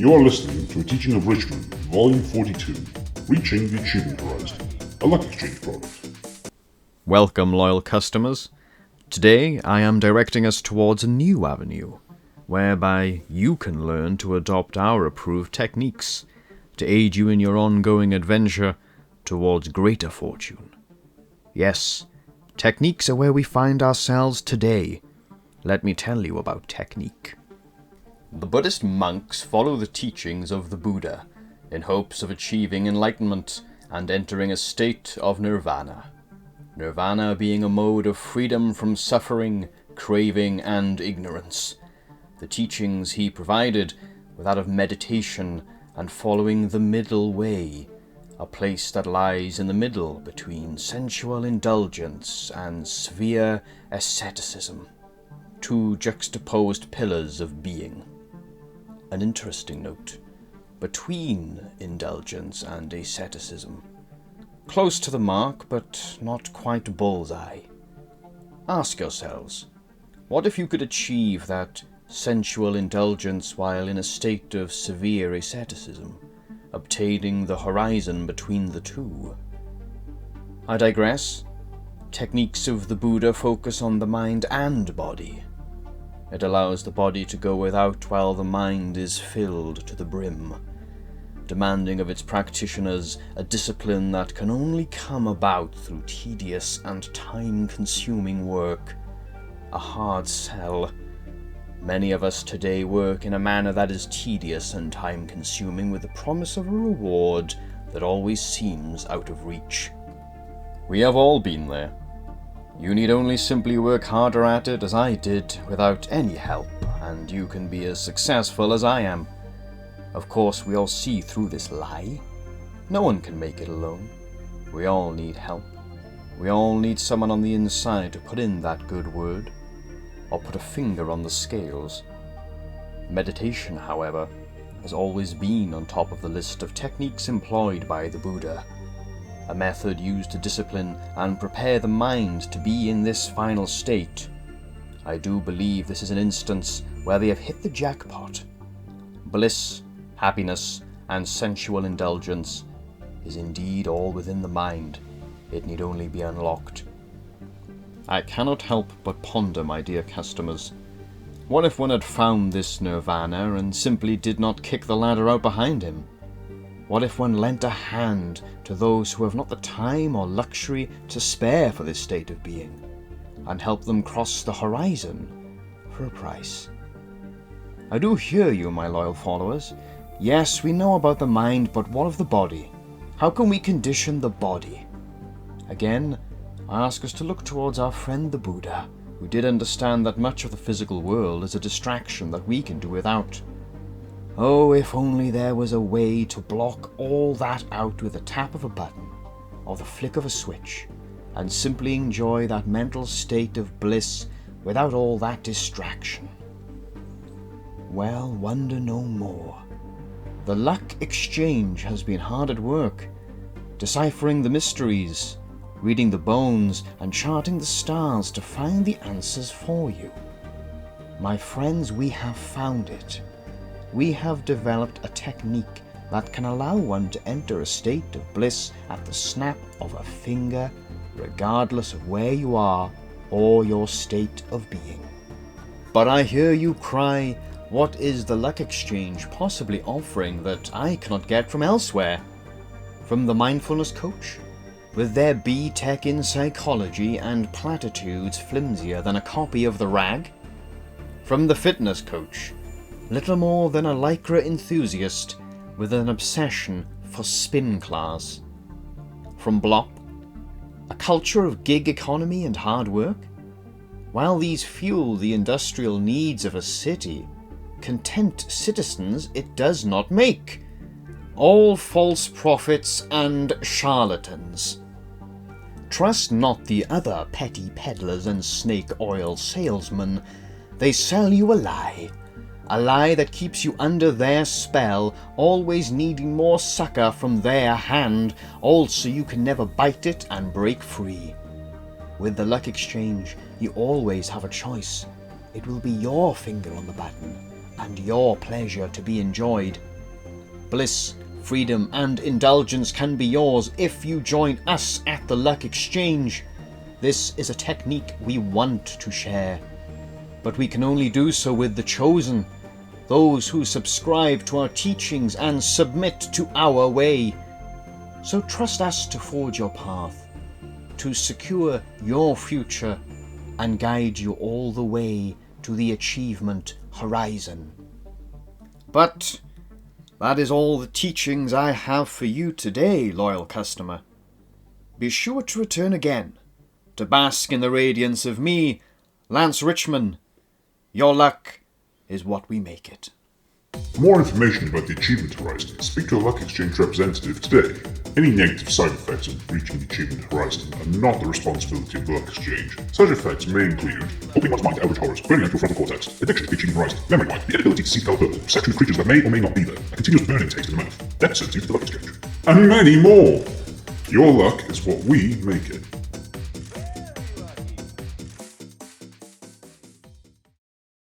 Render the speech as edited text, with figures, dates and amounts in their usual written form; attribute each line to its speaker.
Speaker 1: You are listening to a Teaching of Richman, Volume 42, Reaching the Achievement Horizon, a Luck Exchange product.
Speaker 2: Welcome, loyal customers. Today I am directing us towards a new avenue, whereby you can learn to adopt our approved techniques to aid you in your ongoing adventure towards greater fortune. Yes, techniques are where we find ourselves today. Let me tell you about technique. The Buddhist monks follow the teachings of the Buddha in hopes of achieving enlightenment and entering a state of nirvana. Nirvana being a mode of freedom from suffering, craving, and ignorance. The teachings he provided were that of meditation and following the middle way, a place that lies in the middle between sensual indulgence and severe asceticism, two juxtaposed pillars of being. An interesting note, between indulgence and asceticism. Close to the mark, but not quite bullseye. Ask yourselves, what if you could achieve that sensual indulgence while in a state of severe asceticism, obtaining the horizon between the two? I digress. Techniques of the Buddha focus on the mind and body. It allows the body to go without while the mind is filled to the brim, demanding of its practitioners a discipline that can only come about through tedious and time-consuming work. A hard sell. Many of us today work in a manner that is tedious and time-consuming with the promise of a reward that always seems out of reach. We have all been there. You need only simply work harder at it as I did without any help, and you can be as successful as I am. Of course, we all see through this lie. No one can make it alone. We all need help. We all need someone on the inside to put in that good word, or put a finger on the scales. Meditation, however, has always been on top of the list of techniques employed by the Buddha, a method used to discipline and prepare the mind to be in this final state. I do believe this is an instance where they have hit the jackpot. Bliss, happiness, and sensual indulgence is indeed all within the mind. It need only be unlocked. I cannot help but ponder, my dear customers. What if one had found this nirvana and simply did not kick the ladder out behind him? What if one lent a hand to those who have not the time or luxury to spare for this state of being, and helped them cross the horizon for a price? I do hear you, my loyal followers. Yes, we know about the mind, but what of the body? How can we condition the body? Again, I ask us to look towards our friend the Buddha, who did understand that much of the physical world is a distraction that we can do without. Oh, if only there was a way to block all that out with the tap of a button, or the flick of a switch, and simply enjoy that mental state of bliss without all that distraction. Well, wonder no more. The Luck Exchange has been hard at work, deciphering the mysteries, reading the bones, and charting the stars to find the answers for you. My friends, we have found it. We have developed a technique that can allow one to enter a state of bliss at the snap of a finger, regardless of where you are or your state of being. But I hear you cry, what is the Luck Exchange possibly offering that I cannot get from elsewhere? From the mindfulness coach, with their B.Tech in psychology and platitudes flimsier than a copy of the rag? From the fitness coach, little more than a lycra enthusiast with an obsession for spin class? From Blop, a culture of gig economy and hard work? While these fuel the industrial needs of a city, content citizens it does not make. All false prophets and charlatans. Trust not the other petty peddlers and snake oil salesmen. They sell you a lie that keeps you under their spell, always needing more succor from their hand, also you can never bite it and break free. With the Luck Exchange, you always have a choice. It will be your finger on the button, and your pleasure to be enjoyed Bliss, freedom, and indulgence can be yours if you join us at the Luck Exchange. This is a technique we want to share, but we can only do so with the chosen, those who subscribe to our teachings and submit to our way. So trust us to forge your path, to secure your future, and guide you all the way to the achievement horizon. But that is all the teachings I have for you today, loyal customer. Be sure to return again to bask in the radiance of me, Lance Richman. Your luck is what we make it.
Speaker 1: For more information about the Achievement Horizon, speak to a Luck Exchange representative today. Any negative side effects of reaching the Achievement Horizon are not the responsibility of the Luck Exchange. Such effects may include opening one's mind to average horrors, burning out your frontal cortex, addiction to the Achievement Horizon, memory white, the inability to see color purple, perception of creatures that may or may not be there, a continuous burning taste in the mouth, deficits due to the Luck Exchange, and many more. Your luck is what we make it.